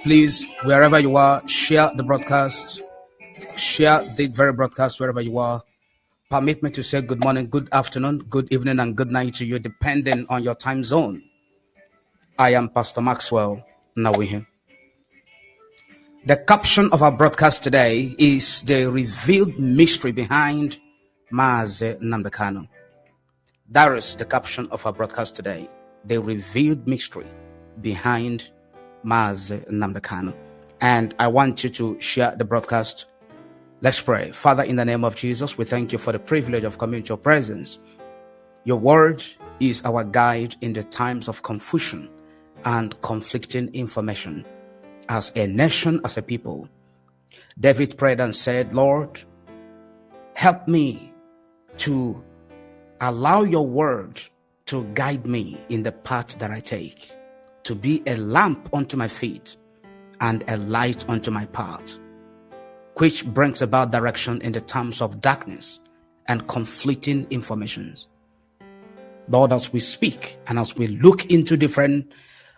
Please, wherever you are, share the broadcast. Share the very broadcast wherever you are. Permit me to say good morning, good afternoon, good evening, and good night to you, depending on your time zone. I am Pastor Maxwell Nnawuihe. The caption of our broadcast today is the revealed mystery behind Nnamdi Kanu. That is the caption of our broadcast today. The revealed mystery behind Nnamdi Kanu. And I want you to share the broadcast. Let's pray. Father, in the name of Jesus, we thank you for the privilege of coming to your presence. Your word is our guide in the times of confusion and conflicting information. As a nation, as a people, David prayed and said, Lord, help me to allow your word to guide me in the path that I take, to be a lamp unto my feet and a light unto my path, which brings about direction in the times of darkness and conflicting informations. Lord, as we speak and as we look into different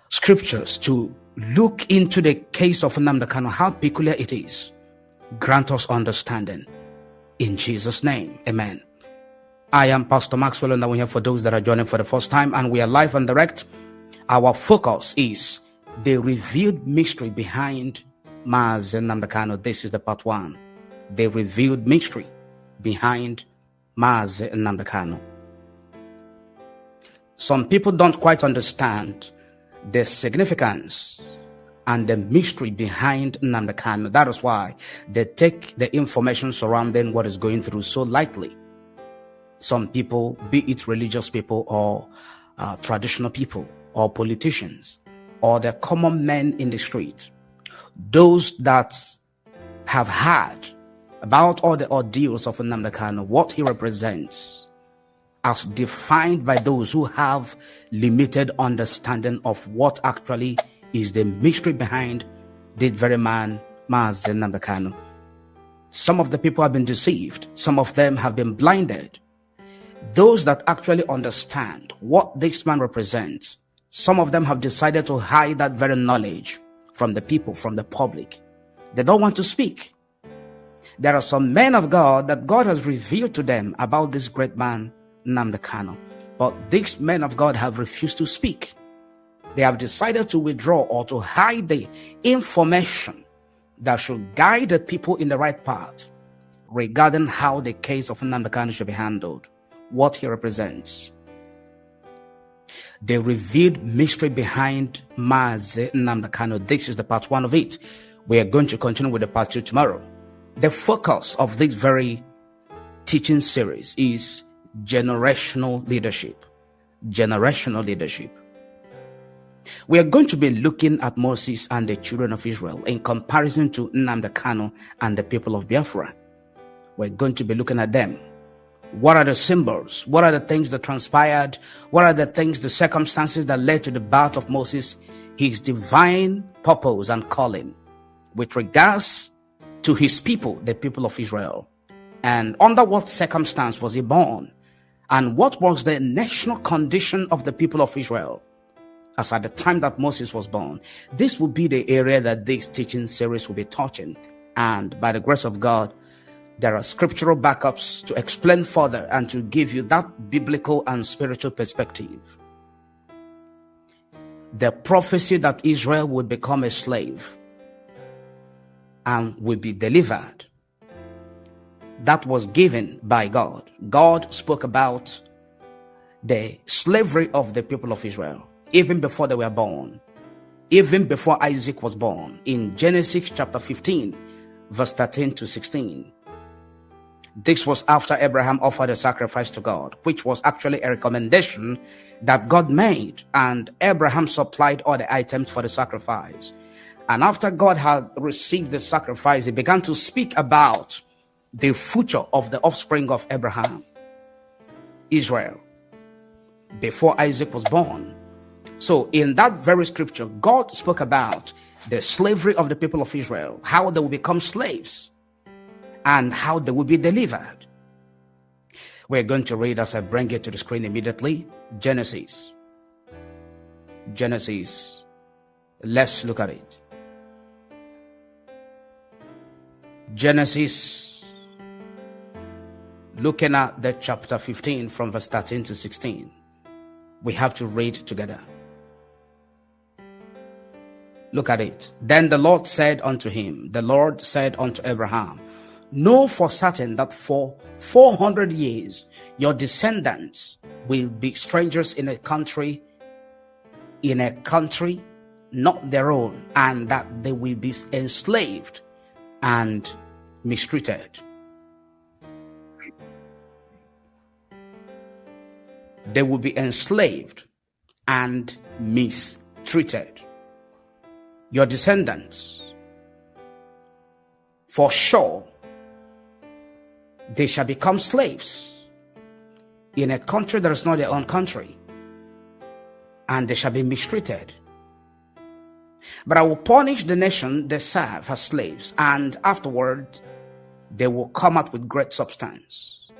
scriptures to look into the case of Nnamdi Kanu, how peculiar it is, grant us understanding. In Jesus' name, amen. I am Pastor Maxwell Nnawuihe for those that are joining for the first time, and we are live and direct. Our focus is the revealed mystery behind Nnamdi Kanu. This is the part one. The revealed mystery behind Nnamdi Kanu. Some people don't quite understand the significance and the mystery behind Nnamdi Kanu. That is why they take the information surrounding what is going through so lightly. Some people, be it religious people or traditional people or politicians or the common men in the street, those that have heard about all the ordeals of Nnamdi Kanu, what he represents, as defined by those who have limited understanding of what actually is the mystery behind this very man, Nnamdi Kanu. Some of the people have been deceived. Some of them have been blinded. Those that actually understand what this man represents, some of them have decided to hide that very knowledge from the people, from the public. They don't want to speak. There are some men of God that God has revealed to them about this great man, Nnamdi Kanu. But these men of God have refused to speak. They have decided to withdraw or to hide the information that should guide the people in the right path regarding how the case of Nnamdi Kanu should be handled, what he represents. The revealed mystery behind Nnamdi Kanu. This is the part one of it. We are going to continue with the part two tomorrow. The focus of this very teaching series is generational leadership. Generational leadership. We are going to be looking at Moses and the children of Israel in comparison to Nnamdi Kanu and the people of Biafra. We're going to be looking at them. What are the symbols? What are the things that transpired? What are the things, the circumstances that led to the birth of Moses, his divine purpose and calling with regards to his people, the people of Israel? And under what circumstance was he born? And what was the national condition of the people of Israel as at the time that Moses was born? This will be the area that this teaching series will be touching. And by the grace of God, there are scriptural backups to explain further and to give you that biblical and spiritual perspective. The prophecy that Israel would become a slave and would be delivered, that was given by God. God spoke about the slavery of the people of Israel even before they were born, even before Isaac was born, in Genesis chapter 15, verse 13 to 16. This was after Abraham offered a sacrifice to God, which was actually a recommendation that God made, and Abraham supplied all the items for the sacrifice. And after God had received the sacrifice, he began to speak about the future of the offspring of Abraham, Israel, before Isaac was born. So in that very scripture, God spoke about the slavery of the people of Israel, how they will become slaves and how they will be delivered. We're going to read, as I bring it to the screen immediately, Genesis. Let's look at it. Genesis, looking at the chapter 15 from verse 13 to 16. We have to read together. Look at it. Then the Lord said unto him, the Lord said unto Abraham, know for certain that for 400 years your descendants will be strangers in a country not their own, and that they will be enslaved and mistreated. They will be enslaved and mistreated. Your descendants, for sure, they shall become slaves in a country that is not their own country, and they shall be mistreated. But I will punish the nation they serve as slaves, and afterward they will come out with great substance.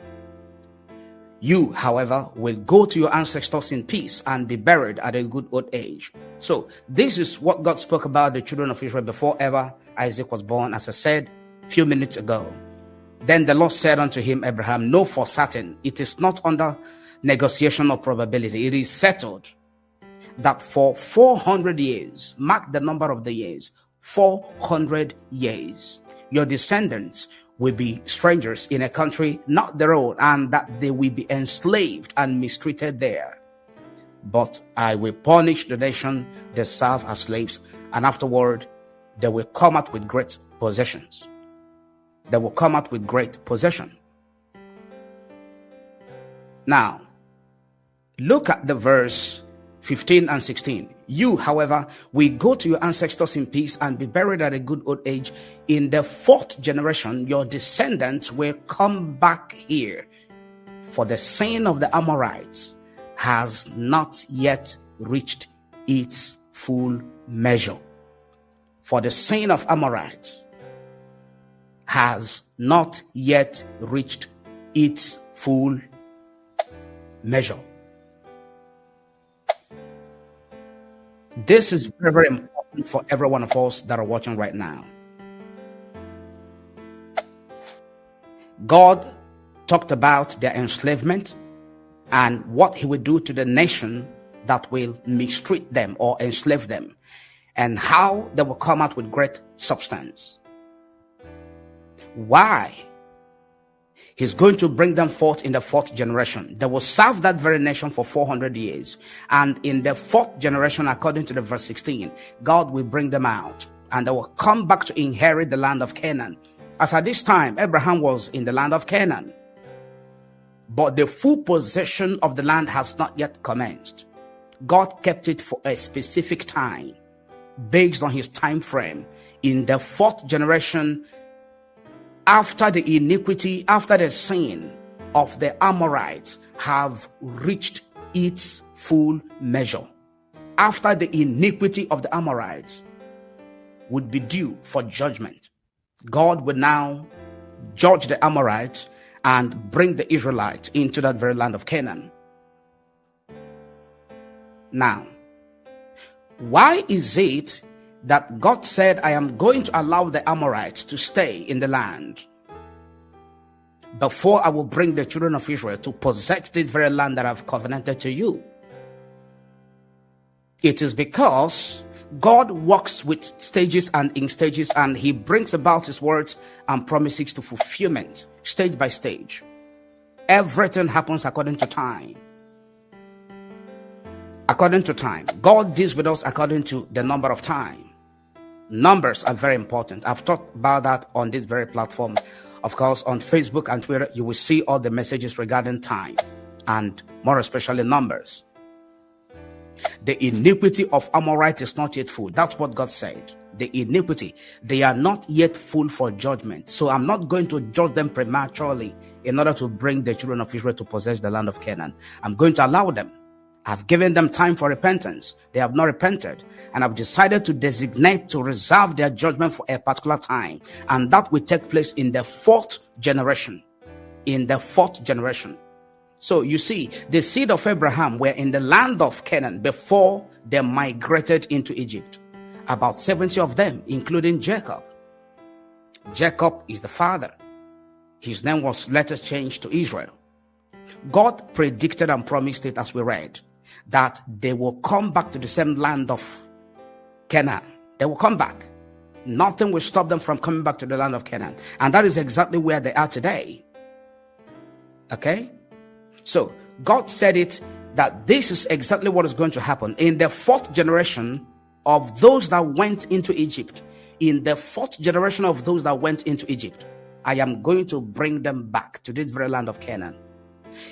You, however, will go to your ancestors in peace and be buried at a good old age. So this is what God spoke about the children of Israel before ever Isaac was born, as I said a few minutes ago. Then the Lord said unto him, Abraham, know for certain, it is not under negotiation or probability. It is settled that for 400 years, mark the number of the years, 400 years, your descendants will be strangers in a country not their own, and that they will be enslaved and mistreated there. But I will punish the nation they serve as slaves, and afterward they will come out with great possessions. They will come out with great possession. Now, look at the verse 15 and 16. You, however, will go to your ancestors in peace and be buried at a good old age. In the 4th generation, your descendants will come back here, for the sin of the Amorites has not yet reached its full measure. For the sin of Amorites has not yet reached its full measure. This is very, very important for every one of us that are watching right now. God talked about their enslavement and what he would do to the nation that will mistreat them or enslave them, and how they will come out with great substance. Why? He's going to bring them forth in the 4th generation. They will serve that very nation for 400 years. And in the 4th generation, according to the verse 16, God will bring them out, and they will come back to inherit the land of Canaan. As at this time, Abraham was in the land of Canaan, but the full possession of the land has not yet commenced. God kept it for a specific time, based on his time frame. In the 4th generation, after the iniquity, after the sin of the Amorites have reached its full measure, after the iniquity of the Amorites would be due for judgment, God would now judge the Amorites and bring the Israelites into that very land of Canaan. Now, why is it that God said, I am going to allow the Amorites to stay in the land before I will bring the children of Israel to possess this very land that I've covenanted to you? It is because God works with stages and in stages, and he brings about his words and promises to fulfillment stage by stage. Everything happens according to time. According to time. God deals with us according to the number of time. Numbers are very important. I've talked about that on this very platform. Of course, on Facebook and Twitter, you will see all the messages regarding time, and more especially numbers. The iniquity of Amorites is not yet full. That's what God said. The iniquity, they are not yet full for judgment. So I'm not going to judge them prematurely in order to bring the children of Israel to possess the land of Canaan. I'm going to allow them. I've given them time for repentance. They have not repented. And I've decided to designate, to reserve their judgment for a particular time. And that will take place in the 4th generation. In the 4th generation. So you see, the seed of Abraham were in the land of Canaan before they migrated into Egypt. About 70 of them, including Jacob. Jacob is the father. His name was later changed to Israel. God predicted and promised it, as we read, that they will come back to the same land of Canaan. They will come back. Nothing will stop them from coming back to the land of Canaan. And that is exactly where they are today. Okay? So, God said it, that this is exactly what is going to happen. In the fourth generation of those that went into Egypt, in the fourth generation of those that went into Egypt, I am going to bring them back to this very land of Canaan.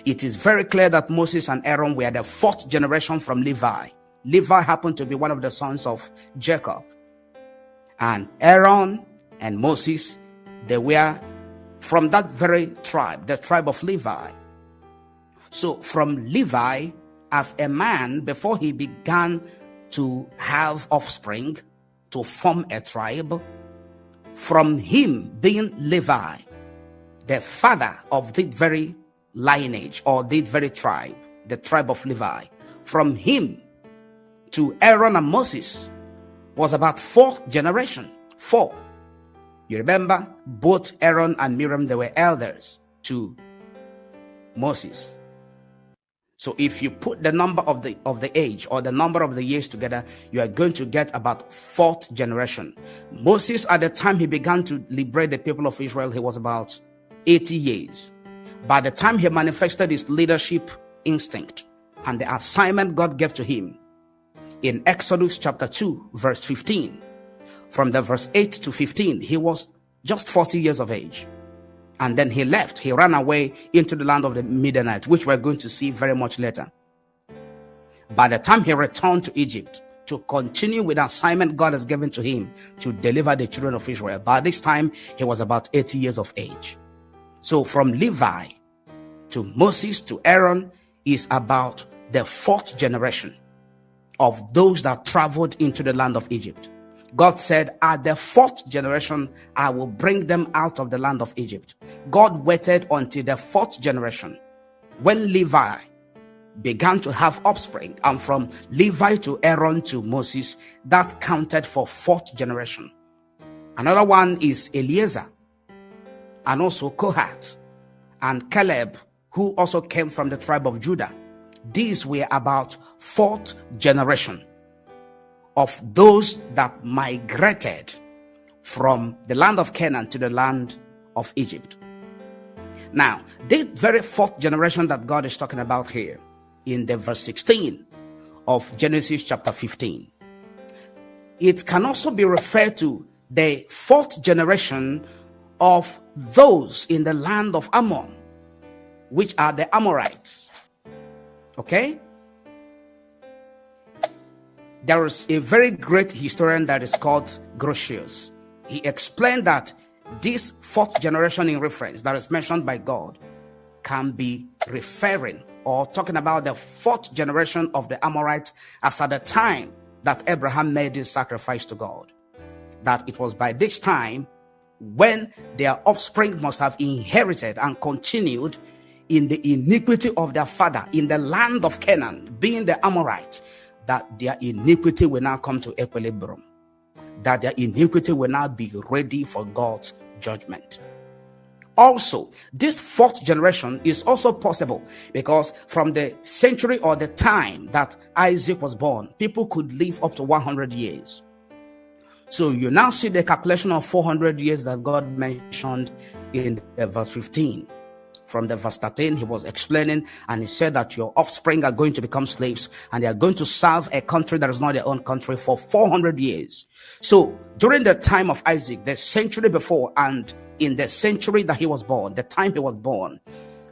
It is very clear that Moses and Aaron were the fourth generation from Levi. Levi happened to be one of the sons of Jacob. And Aaron and Moses, they were from that very tribe, the tribe of Levi. So from Levi, as a man, before he began to have offspring, to form a tribe, from him being Levi, the father of this very lineage or this very tribe, the tribe of Levi, from him to Aaron and Moses was about 4 generations. 4. You remember, both Aaron and Miriam, they were elders to Moses. So if you put the number of the age or the number of the years together, you are going to get about 4th generation. Moses, at the time he began to liberate the people of Israel, he was about 80 years. By the time he manifested his leadership instinct and the assignment God gave to him, in Exodus chapter 2, verse 15, from the verse 8 to 15, he was just 40 years of age. And then he left. He ran away into the land of the Midianites, which we're going to see very much later. By the time he returned to Egypt to continue with the assignment God has given to him to deliver the children of Israel, by this time he was about 80 years of age. So from Levi to Moses to Aaron is about the 4th generation of those that traveled into the land of Egypt. God said, at the 4th generation, I will bring them out of the land of Egypt. God waited until the 4th generation when Levi began to have offspring. And from Levi to Aaron to Moses, that counted for 4th generation. Another one is Eliezer and also Kohath and Caleb, who also came from the tribe of Judah. These were about 4th generation of those that migrated from the land of Canaan to the land of Egypt. Now, this very 4th generation that God is talking about here in the verse 16 of Genesis chapter 15, it can also be referred to the 4th generation of those in the land of Ammon, which are the Amorites. Okay? There is a very great historian that is called Grotius. He explained that this 4th generation in reference that is mentioned by God can be referring or talking about the 4th generation of the Amorites as at the time that Abraham made his sacrifice to God. That it was by this time when their offspring must have inherited and continued in the iniquity of their father in the land of Canaan, being the Amorites, that their iniquity will now come to equilibrium, that their iniquity will now be ready for God's judgment. Also, this 4th generation is also possible because from the century or the time that Isaac was born, people could live up to 100 years. So you now see the calculation of 400 years that God mentioned in verse 15. From the verse 13, he was explaining, and he said that your offspring are going to become slaves, and they are going to serve a country that is not their own country for 400 years. So during the time of Isaac, the century before, and in the century that he was born, the time he was born,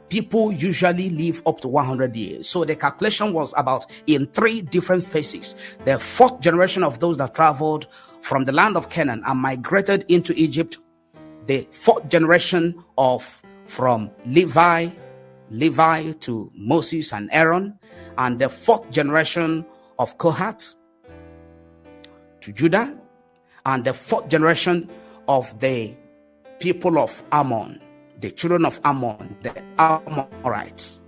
people usually live up to 100 years. So the calculation was about in 3 different phases. The 4th generation of those that traveled from the land of Canaan and migrated into Egypt, the 4th generation of from Levi to Moses and Aaron, and the 4th generation of Kohath to Judah, and the 4th generation of the people of Ammon, the children of Ammon, the Amorites,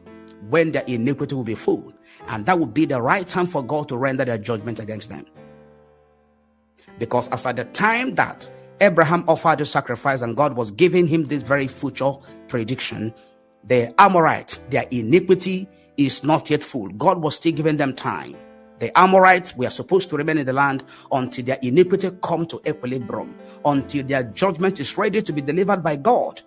when their iniquity will be full. And that would be the right time for God to render their judgment against them. Because as at the time that Abraham offered a sacrifice and God was giving him this very future prediction. The Amorites, their iniquity is not yet full. God was still giving them time. The Amorites were supposed to remain in the land until their iniquity come to equilibrium, until their judgment is ready to be delivered by God.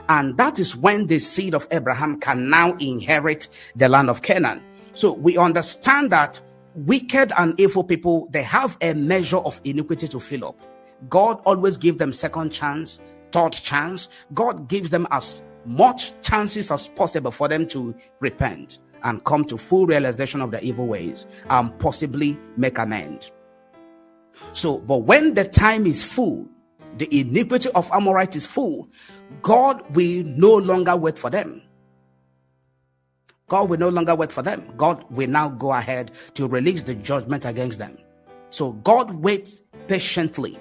And that is when the seed of Abraham can now inherit the land of Canaan. So we understand that wicked and evil people, they have a measure of iniquity to fill up. God always gives them second chance, third chance. God gives them as much chances as possible for them to repent and come to full realization of their evil ways and possibly make amends. So, but when the time is full, the iniquity of Amorites is full, God will no longer wait for them. God will no longer wait for them. God will now go ahead to release the judgment against them. So God waits patiently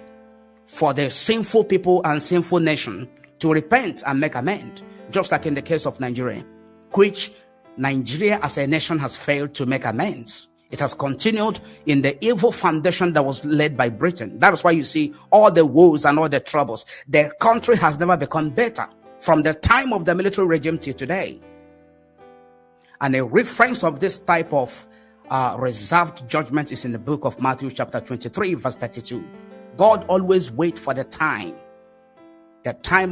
for the sinful people and sinful nation to repent and make amends, just like in the case of Nigeria, which Nigeria as a nation has failed to make amends. It has continued in the evil foundation that was led by Britain. That is why you see all the woes and all the troubles. The country has never become better from the time of the military regime till today. And a reference of this type of reserved judgment is in the book of Matthew chapter 23 verse 32. God always waits for the time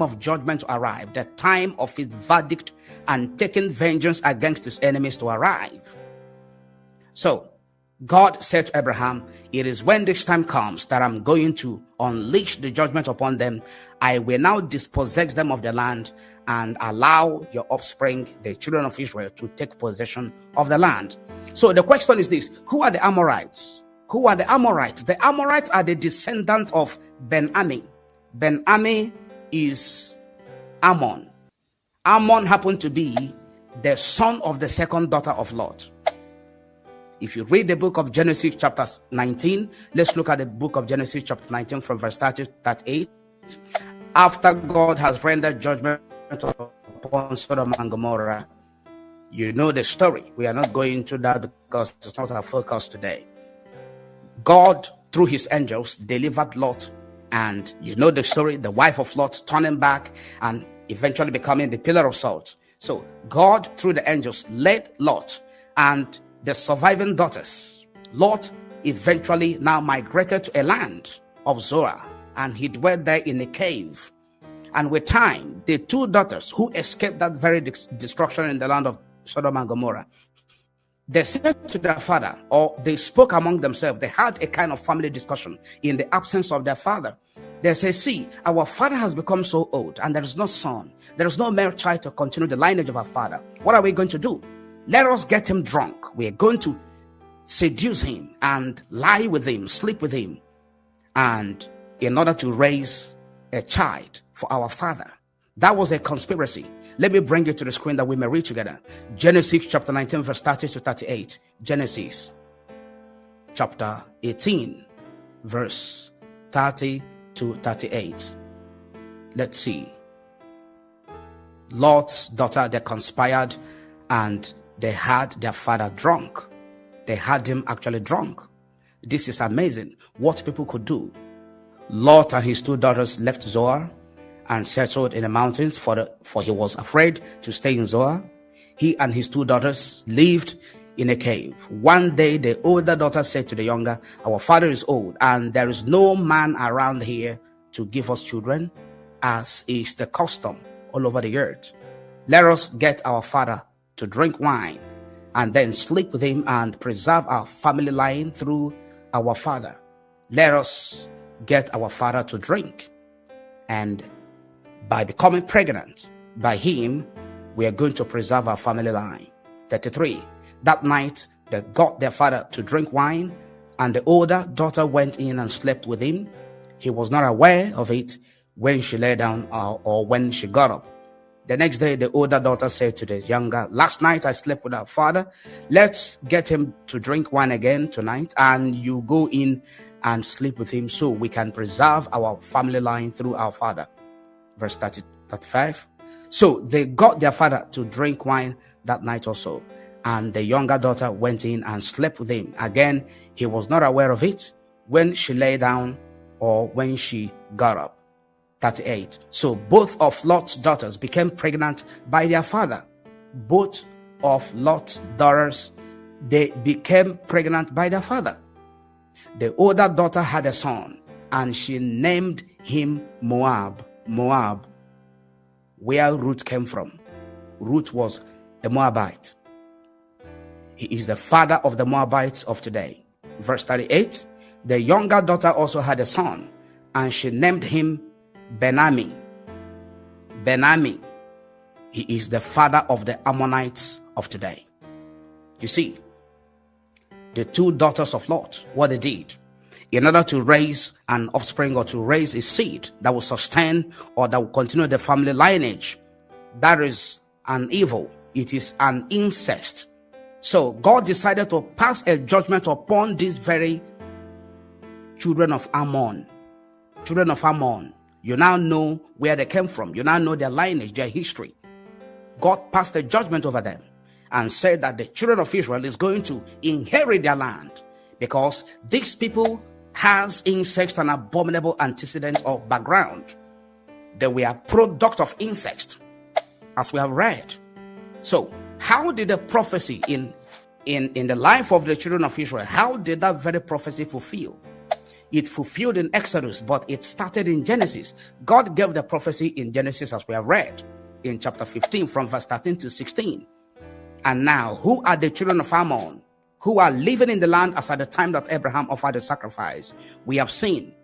of judgment to arrive, the time of his verdict and taking vengeance against his enemies to arrive. So God said to Abraham, it is when this time comes that I'm going to unleash the judgment upon them. I will now dispossess them of the land and allow your offspring, the children of Israel, to take possession of the land. So the question is this: who are the Amorites? Who are the Amorites? The Amorites are the descendants of Ben-Ami. Ben-Ami is Ammon. Ammon happened to be the son of the second daughter of Lot. If you read the book of Genesis chapter 19, let's look at the book of Genesis chapter 19 from verse 30 to 38. After God has rendered judgment upon Sodom and Gomorrah, you know the story. We are not going into that because it's not our focus today. God, through his angels, delivered Lot, and you know the story, the wife of Lot turning back and eventually becoming the pillar of salt. So God, through the angels, led Lot and the surviving daughters. Lot eventually now migrated to a land of Zoar, and he dwelt there in a cave. And with time, the two daughters who escaped that very destruction in the land of Sodom and Gomorrah, they said to their father, or they spoke among themselves. They had a kind of family discussion in the absence of their father. They say, see, our father has become so old and there is no son. There is no male child to continue the lineage of our father. What are we going to do? Let us get him drunk. We are going to seduce him and lie with him, sleep with him, and in order to raise a child for our father. That was a conspiracy. Let me bring it to the screen that we may read together. Genesis chapter 19 verse 30 to 38. Genesis chapter 18 verse 30 to 38. Let's see. Lot's daughter, they conspired and they had their father drunk. They had him actually drunk. This is amazing what people could do. Lot and his two daughters left Zoar and settled in the mountains, for he was afraid to stay in Zoar. He and his two daughters lived in a cave. One day, the older daughter said to the younger, our father is old, and there is no man around here to give us children, as is the custom all over the earth. Let us get our father to drink wine, and then sleep with him and preserve our family line through our father. Let us get our father to drink, and by becoming pregnant by him, we are going to preserve our family line. 33. That night, they got their father to drink wine, and the older daughter went in and slept with him. He was not aware of it when she lay down or when she got up. The next day, the older daughter said to the younger, last night I slept with our father. Let's get him to drink wine again tonight, and you go in and sleep with him so we can preserve our family line through our father. Verse 35. So they got their father to drink wine that night also, and the younger daughter went in and slept with him. Again, he was not aware of it when she lay down or when she got up. 38. So both of Lot's daughters became pregnant by their father. Both of Lot's daughters, they became pregnant by their father. The older daughter had a son, and she named him Moab. Moab, where Ruth came from. Ruth was a Moabite. He is the father of the Moabites of today. Verse 38. The younger daughter also had a son, and she named him Ben-Ammi. Ben-Ammi. He is the father of the Ammonites of today. You see, the two daughters of Lot, what they did, in order to raise an offspring or to raise a seed that will sustain or that will continue the family lineage, that is an evil. It is an incest. So God decided to pass a judgment upon these very children of Ammon. Children of Ammon. You now know where they came from. You now know their lineage, their history. God passed a judgment over them and said that the children of Israel is going to inherit their land, because these people has incest and abominable antecedents of background. They were product of incest, as we have read. So how did the prophecy in the life of the children of Israel, how did that very prophecy fulfill? It fulfilled in Exodus, but it started in Genesis. God gave the prophecy in Genesis, as we have read in chapter 15 from verse 13 to 16. And now, who are the children of Ammon who are living in the land as at the time that Abraham offered the sacrifice? We have seen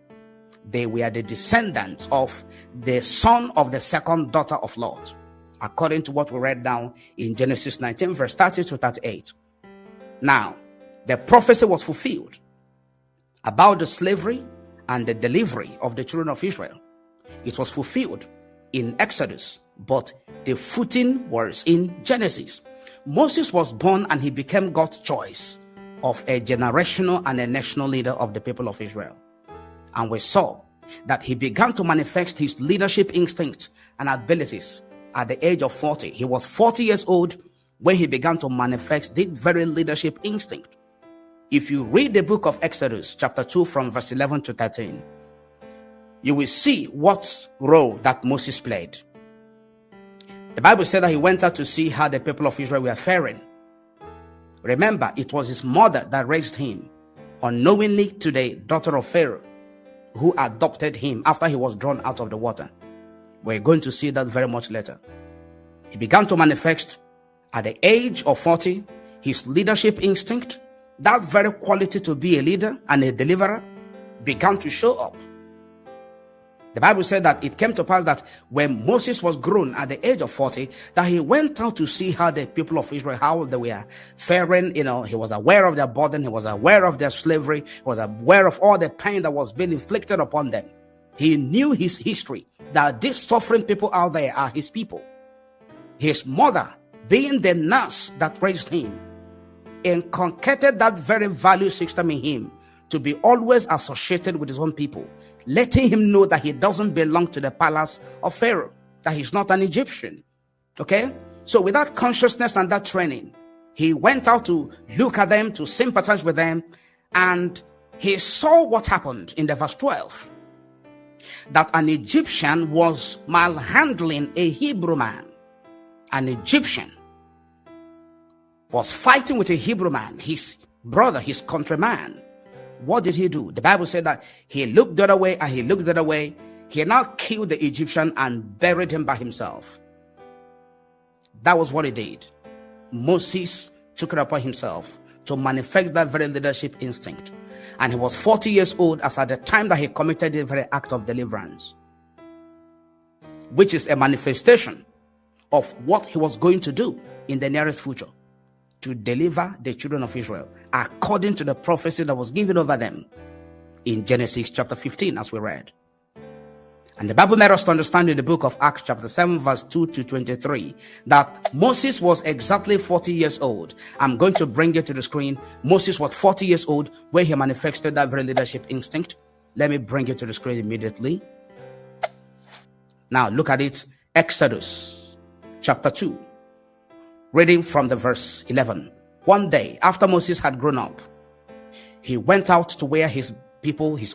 they were the descendants of the son of the second daughter of Lot, according to what we read down in Genesis 19 verse 30 to 38. Now, the prophecy was fulfilled about the slavery and the delivery of the children of Israel. It was fulfilled in Exodus, but the footing was in Genesis. Moses was born and he became God's choice of a generational and a national leader of the people of Israel. And we saw that he began to manifest his leadership instincts and abilities at the age of 40. He was 40 years old when he began to manifest this very leadership instinct. If you read the book of Exodus, chapter 2, from verse 11 to 13, you will see what role that Moses played. The Bible said that he went out to see how the people of Israel were faring. Remember, it was his mother that raised him unknowingly to the daughter of Pharaoh, who adopted him after he was drawn out of the water. We're going to see that very much later. He began to manifest at the age of 40 his leadership instinct. That very quality to be a leader and a deliverer began to show up. The Bible said that it came to pass that when Moses was grown at the age of 40, that he went out to see how the people of Israel, how they were faring. He was aware of their burden. He was aware of their slavery. He was aware of all the pain that was being inflicted upon them. He knew his history, that these suffering people out there are his people. His mother, being the nurse that raised him, inculcated that very value system in him to be always associated with his own people, letting him know that he doesn't belong to the palace of Pharaoh, that he's not an Egyptian. Okay? So with that consciousness and that training, he went out to look at them, to sympathize with them, and he saw what happened in the verse 12. That an Egyptian was malhandling a Hebrew man. An Egyptian was fighting with a Hebrew man, his brother, his countryman. What did he do? The Bible said that he looked the other way and he looked the other way. He now killed the Egyptian and buried him by himself. That was what he did. Moses took it upon himself to manifest that very leadership instinct. And he was 40 years old as at the time that he committed the very act of deliverance, which is a manifestation of what he was going to do in the nearest future, to deliver the children of Israel according to the prophecy that was given over them in Genesis chapter 15, as we read. And the Bible made us to understand in the book of Acts chapter 7 verse 2 to 23 that Moses was exactly 40 years old. I'm going to bring it to the screen. Moses was 40 years old when he manifested that very leadership instinct. Let me bring it to the screen immediately. Now look at it. Exodus chapter 2. Reading from the verse 11. One day, after Moses had grown up, he went out to where his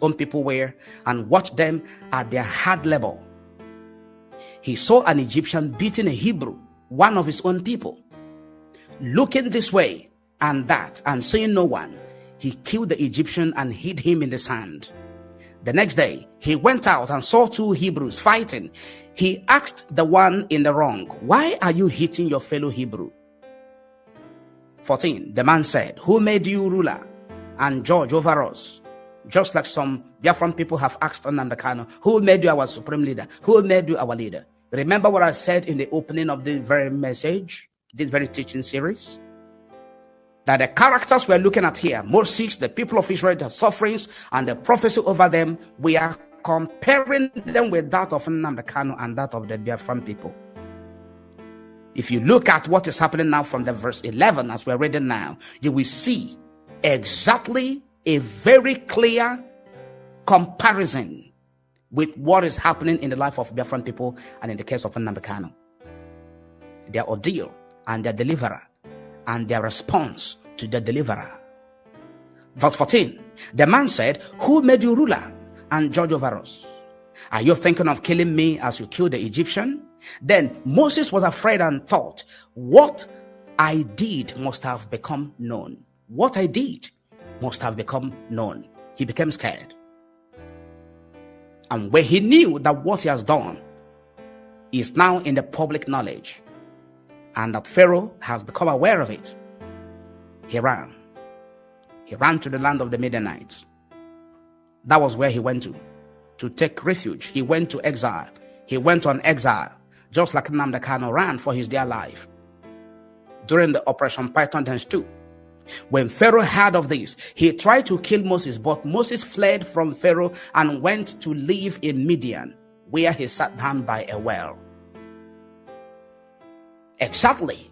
own people were, and watched them at their hard labor he saw an Egyptian beating a Hebrew, one of his own people. Looking this way and that and seeing no one, he killed the Egyptian and hid him in the sand. The next day, he went out and saw two Hebrews fighting. He asked the one in the wrong, "Why are you hitting your fellow Hebrew?" 14. The man said, "Who made you ruler and judge over us?" Just like some Biafran people have asked Nnamdi Kanu, "Who made you our supreme leader? Who made you our leader?" Remember what I said in the opening of this very message, this very teaching series? That the characters we're looking at here, Moses, the people of Israel, their sufferings, and the prophecy over them, we are comparing them with that of Nnamdi Kanu and that of the Biafran people. If you look at what is happening now from the verse 11, as we're reading now, you will see exactly a very clear comparison with what is happening in the life of Biafran people and in the case of Nnamdi Kanu. Their ordeal and their deliverer and their response to the deliverer. Verse 14, the man said, "Who made you ruler and judge over us? Are you thinking of killing me as you killed the Egyptian?" Then Moses was afraid and thought, "What I did must have become known. What I did must have become known." He became scared. And when he knew that what he has done is now in the public knowledge, and that Pharaoh has become aware of it, he ran. He ran to the land of the Midianites. That was where he went to take refuge. He went to exile. He went on exile, just like Nnamdi Kanu ran for his dear life during the Operation Python Dance 2. When Pharaoh heard of this, he tried to kill Moses, but Moses fled from Pharaoh and went to live in Midian, where he sat down by a well. Exactly.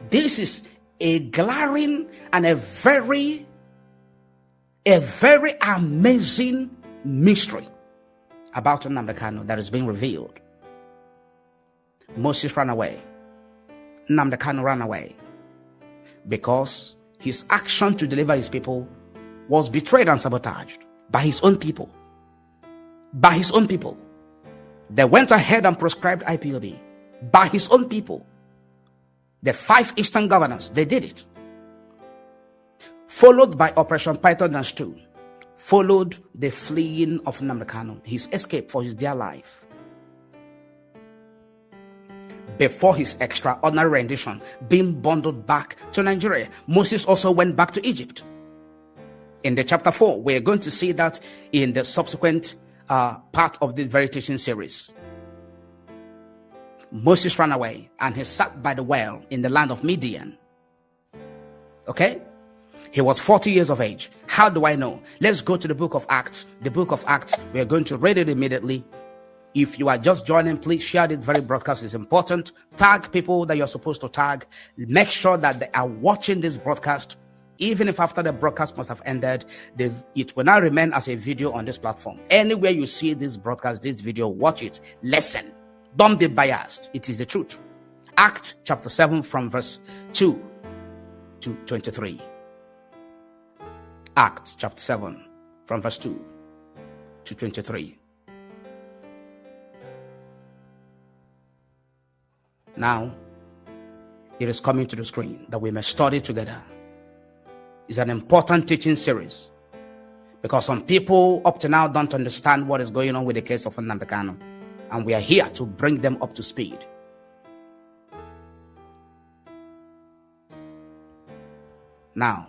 This is a glaring and a very amazing mystery about Nnamdi Kanu that is being revealed. Moses ran away. Nnamdi Kanu ran away because his action to deliver his people was betrayed and sabotaged by his own people. They went ahead and proscribed IPOB by his own people. The 5 Eastern governors, they did it. Followed by Operation Python Dance 2, followed the fleeing of Nnamdi Kanu, his escape for his dear life. Before his extraordinary rendition being bundled back to Nigeria, Moses also went back to Egypt. In the chapter 4, we're going to see that in the subsequent part of this very teaching series. Moses ran away and he sat by the well in the land of Midian. Okay? He was 40 years of age. How do I know? Let's go to the book of Acts. The book of Acts, we are going to read it immediately. If you are just joining, please share this very broadcast. It's important. Tag people that you're supposed to tag. Make sure that they are watching this broadcast. Even if after the broadcast must have ended, it will now remain as a video on this platform. Anywhere you see this broadcast, this video, watch it, listen. Don't be biased. It is the truth. Acts chapter 7 from verse 2 to 23. Acts chapter 7 from verse 2 to 23. Now, it is coming to the screen that we may study together. It's an important teaching series because some people up to now don't understand what is going on with the case of Nnamdi Kanu, and we are here to bring them up to speed. Now,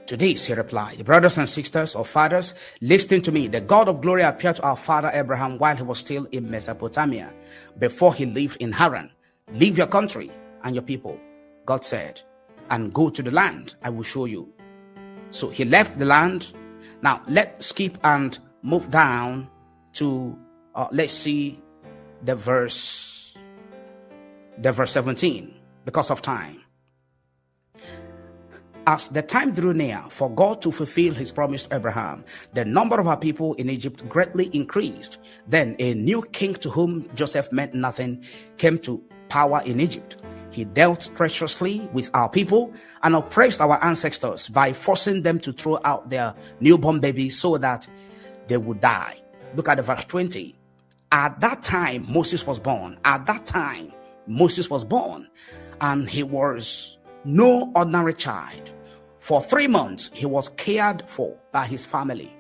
to this he replied, "Brothers and sisters or fathers, listen to me. The God of glory appeared to our father Abraham while he was still in Mesopotamia, before he lived in Haran. Leave your country and your people, God said, and go to the land I will show you." So he left the land. Now let's skip and move down to let's see the verse 17 because of time. As the time drew near for God to fulfill his promise to Abraham, the number of our people in Egypt greatly increased. Then a new king to whom Joseph meant nothing came to power in Egypt. He dealt treacherously with our people and oppressed our ancestors by forcing them to throw out their newborn babies so that they would die. Look at the verse 20. At that time, Moses was born. At that time, Moses was born, and he was no ordinary child. For 3 months, he was cared for by his family.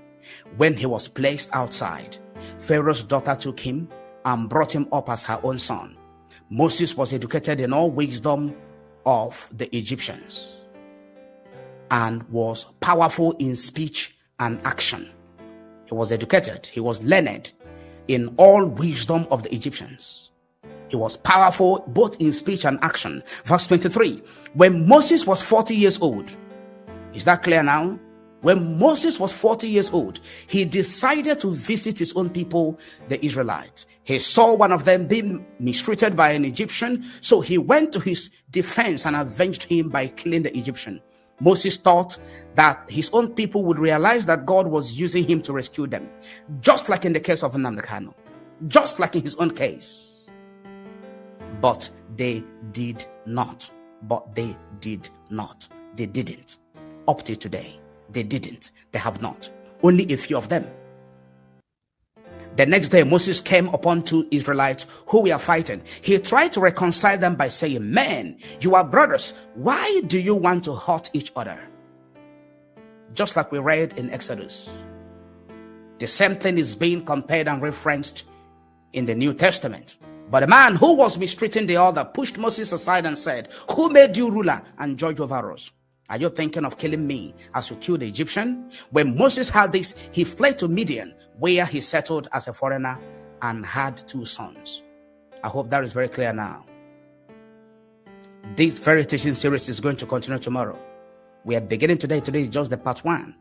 When he was placed outside, Pharaoh's daughter took him and brought him up as her own son. Moses was educated in all wisdom of the Egyptians and was powerful in speech and action. He was educated, he was learned in all wisdom of the Egyptians. He was powerful both in speech and action. Verse 23, when Moses was 40 years old, is that clear now? When Moses was 40 years old, he decided to visit his own people, the Israelites. He saw one of them being mistreated by an Egyptian, so he went to his defense and avenged him by killing the Egyptian. Moses thought that his own people would realize that God was using him to rescue them, just like in the case of Nnamdi Kanu, just like in his own case. But they did not. They didn't. Up to today, they didn't. They have not. Only a few of them. The next day, Moses came upon 2 Israelites who were fighting. He tried to reconcile them by saying, men, you are brothers. Why do you want to hurt each other? Just like we read in Exodus. The same thing is being compared and referenced in the New Testament. But the man who was mistreating the other pushed Moses aside and said, who made you ruler and judge over us? Are you thinking of killing me as you killed the Egyptian? When Moses heard this, he fled to Midian, where he settled as a foreigner and had 2 sons. I hope that is very clear now. This very teaching series is going to continue tomorrow. We are beginning today. Today is just the part 1.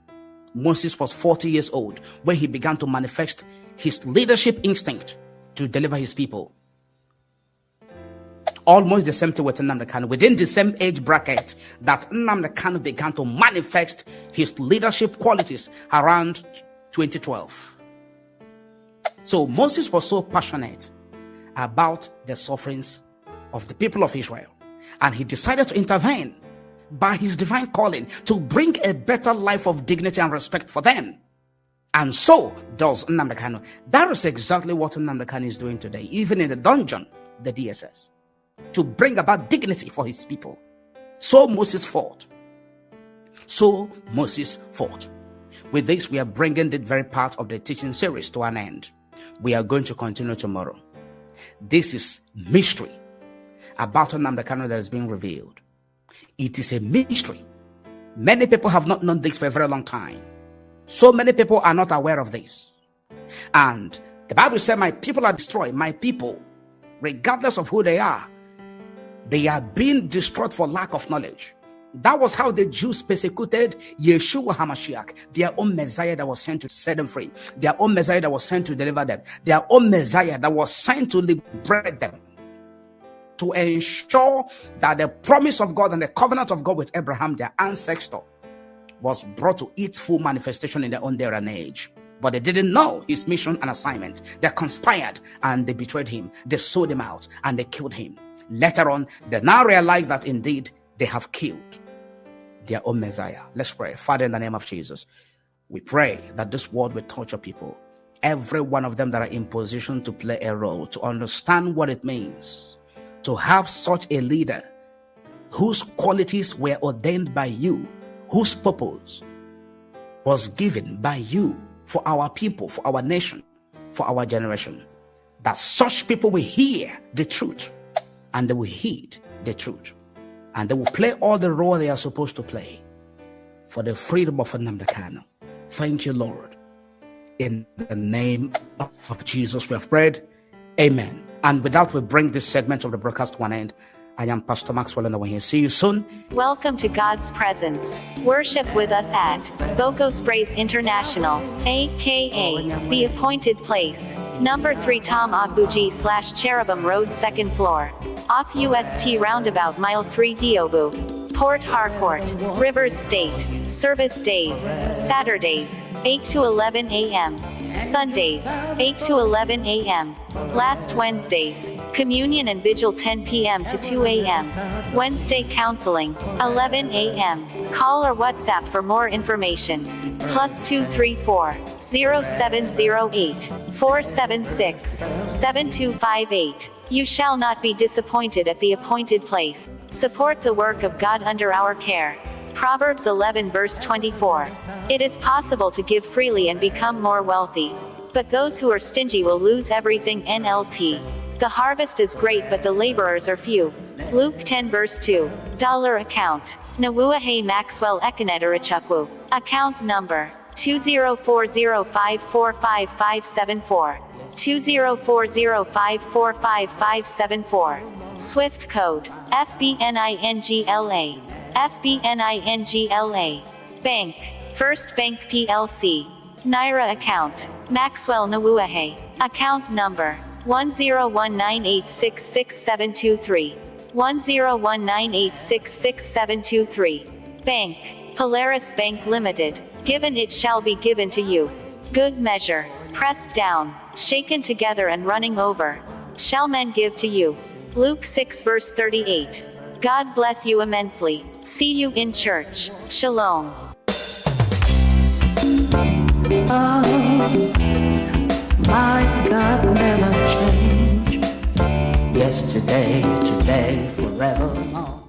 Moses was 40 years old when he began to manifest his leadership instinct to deliver his people. Almost the same thing with Nnamdi Kanu. Within the same age bracket that Nnamdi Kanu began to manifest his leadership qualities around 2012. So Moses was so passionate about the sufferings of the people of Israel, and he decided to intervene by his divine calling to bring a better life of dignity and respect for them. And so does Nnamdi Kanu. That is exactly what Nnamdi Kanu is doing today, even in the dungeon, the DSS. To bring about dignity for his people. So Moses fought. With this, we are bringing the very part of the teaching series to an end. We are going to continue tomorrow. This is mystery about Nnamdi Kanu that is being revealed. It is a mystery. Many people have not known this for a very long time. So many people are not aware of this. And the Bible said, my people are destroyed. My people, regardless of who they are being destroyed for lack of knowledge. That was how the Jews persecuted Yeshua HaMashiach, their own Messiah that was sent to set them free, their own Messiah that was sent to deliver them, their own Messiah that was sent to liberate them, to ensure that the promise of God and the covenant of God with Abraham, their ancestor, was brought to its full manifestation in their own day and age. But they didn't know his mission and assignment. They conspired and they betrayed him. They sold him out and they killed him. Later on, they now realize that indeed they have killed their own Messiah. Let's pray. Father, in the name of Jesus, we pray that this word will touch your people. Every one of them that are in position to play a role, to understand what it means, to have such a leader whose qualities were ordained by you, whose purpose was given by you for our people, for our nation, for our generation. That such people will hear the truth and they will heed the truth. And they will play all the role they are supposed to play for the freedom of Nnamdi Kanu. Thank you, Lord. In the name of Jesus we have prayed. Amen. And with that, we bring this segment of the broadcast to an end. I am Pastor Maxwell Nnawuihe. See you soon. Welcome to God's presence. Worship with us at Voco Sprays International, aka The Appointed Place, number 3 Tom Agbuji / Cherubim Road, 2nd floor, off UST Roundabout, mile 3 Diobu, Port Harcourt, Rivers State. Service days: Saturdays, 8 to 11 a.m. Sundays, 8 to 11 a.m. Last Wednesdays, Communion and Vigil 10 p.m. to 2 a.m. Wednesday Counseling, 11 a.m. Call or WhatsApp for more information. +234 0708 476-7258. You shall not be disappointed at the appointed place. Support the work of God under our care. Proverbs 11 verse 24. It is possible to give freely and become more wealthy. But those who are stingy will lose everything. NLT. The harvest is great but the laborers are few. Luke 10 verse 2. Dollar account. Nnawuihe Maxwell Nnawuihe. Account number 20405455574. 20405455574. Swift code FBNINGLA. FBNINGLA. Bank First Bank PLC. Naira account Maxwell Nnawuihe. Account number 10198666723. 10198666723. Bank Polaris Bank Limited. Given it shall be given to you. Good measure, pressed down, shaken together and running over, shall men give to you. Luke 6 verse 38. God bless you immensely. See you in church. Shalom. My God never change. Yesterday, today, forevermore.